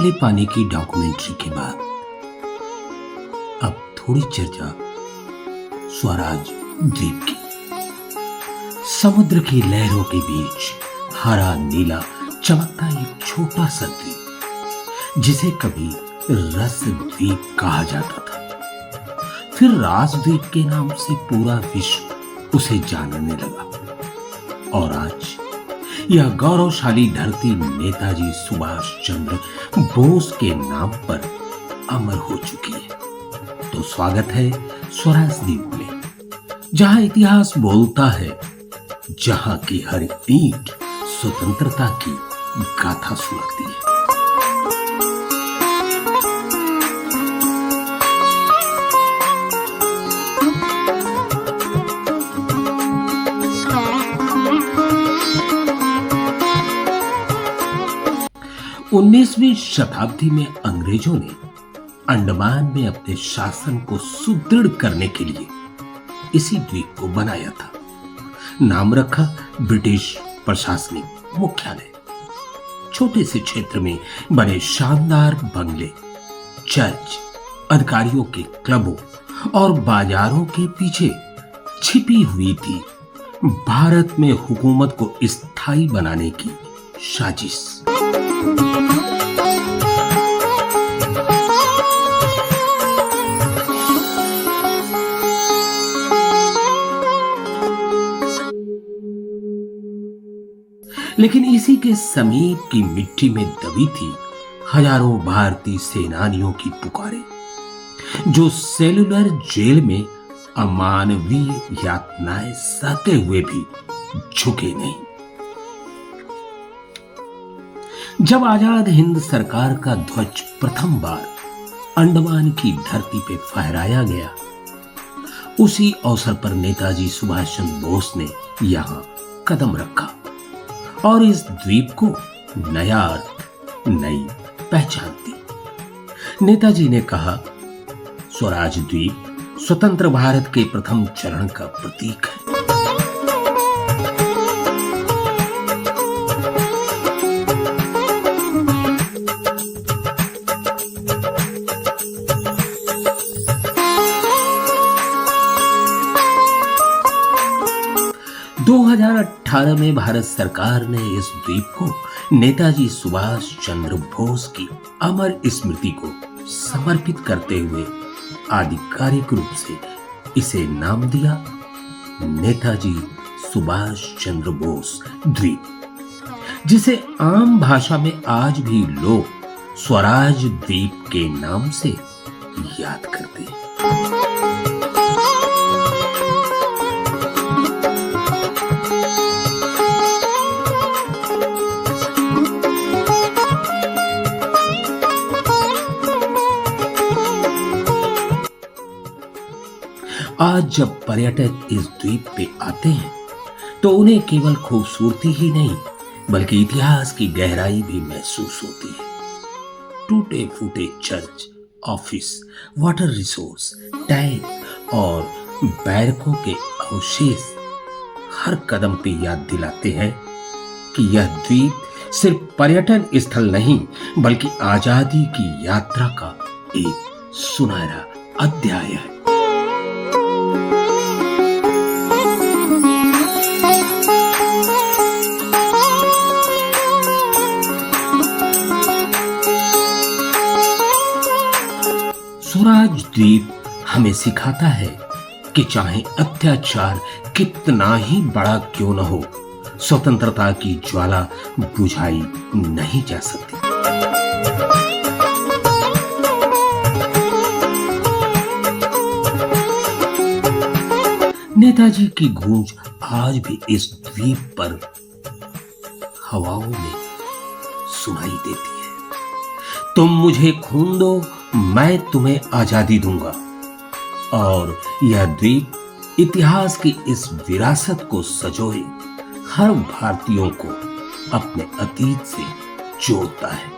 काले पानी की डॉक्यूमेंट्री के बाद अब थोड़ी चर्चा स्वराज द्वीप की। समुद्र की लहरों के बीच हरा नीला चमकता एक छोटा सा द्वीप जिसे कभी रस द्वीप कहा जाता था, फिर राजद्वीप के नाम से पूरा विश्व उसे जानने लगा और आज यह गौरवशाली धरती नेताजी सुभाष चंद्र बोस के नाम पर अमर हो चुकी है। तो स्वागत है स्वराज द्वीप में, जहां इतिहास बोलता है, जहां की हर ईंट स्वतंत्रता की गाथा सुनाती है। 19वीं शताब्दी में अंग्रेजों ने अंडमान में अपने शासन को सुदृढ़ करने के लिए इसी द्वीप को बनाया था। नाम रखा ब्रिटिश प्रशासनिक मुख्यालय। छोटे से क्षेत्र में बने शानदार बंगले, चर्च, अधिकारियों के क्लबों और बाजारों के पीछे छिपी हुई थी भारत में हुकूमत को स्थायी बनाने की साजिश। लेकिन इसी के समीप की मिट्टी में दबी थी हजारों भारतीय सेनानियों की पुकारें, जो सेलुलर जेल में अमानवीय यातनाएं सहते हुए भी झुके नहीं। जब आजाद हिंद सरकार का ध्वज प्रथम बार अंडमान की धरती पे फहराया गया, उसी अवसर पर नेताजी सुभाष चंद्र बोस ने यहां कदम रखा और इस द्वीप को नया अर्थ, नई पहचान दी। नेताजी ने कहा, स्वराज द्वीप स्वतंत्र भारत के प्रथम चरण का प्रतीक है। 2018 में भारत सरकार ने इस द्वीप को नेताजी सुभाष चंद्र बोस की अमर स्मृति को समर्पित करते हुए आधिकारिक रूप से इसे नाम दिया नेताजी सुभाष चंद्र बोस द्वीप, जिसे आम भाषा में आज भी लोग स्वराज द्वीप के नाम से याद करते हैं। आज जब पर्यटक इस द्वीप पे आते हैं तो उन्हें केवल खूबसूरती ही नहीं बल्कि इतिहास की गहराई भी महसूस होती है। टूटे फूटे church, office, water resource, tank और बैरकों के अवशेष हर कदम पे याद दिलाते हैं कि यह द्वीप सिर्फ पर्यटन स्थल नहीं बल्कि आजादी की यात्रा का एक सुनहरा अध्याय है। स्वराज द्वीप हमें सिखाता है कि चाहे अत्याचार कितना ही बड़ा क्यों न हो, स्वतंत्रता की ज्वाला बुझाई नहीं जा सकती। नेताजी की गूंज आज भी इस द्वीप पर हवाओं में सुनाई देती है। तुम मुझे खून दो, मैं तुम्हें आजादी दूंगा। और यह द्वीप इतिहास की इस विरासत को सजोए हर भारतीयों को अपने अतीत से जोड़ता है।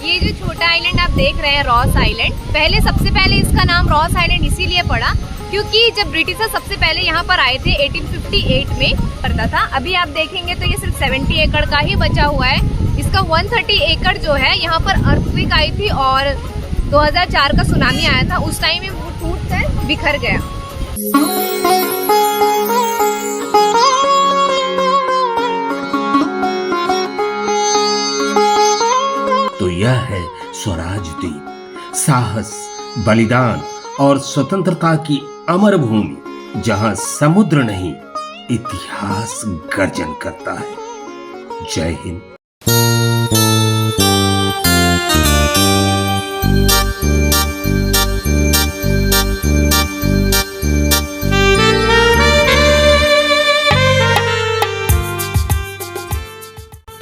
ये जो छोटा आइलैंड आप देख रहे है रॉस आइलैंड। पहले सबसे पहले इसका नाम रॉस आइलैंड इसीलिए पड़ा क्योंकि जब ब्रिटिशर सबसे पहले यहाँ पर आए थे 1858 में पड़ता था। अभी आप देखेंगे तो ये सिर्फ 70 एकड़ का ही बचा हुआ है। इसका 130 एकड़ जो है यहाँ पर अर्थक्वेक आई थी और 2004 का सुनामी आया था, उस टाइम में वो टूट कर बिखर गया। तो यह है स्वराज द्वीप, साहस, बलिदान और स्वतंत्रता की अमर भूमि, जहां समुद्र नहीं इतिहास गर्जन करता है। जय हिंद।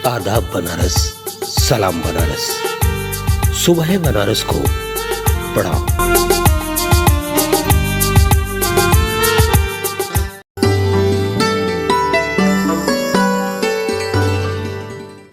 आदाब बनारस, सलाम बनारस, सुबह बनारस को पढ़ाओ।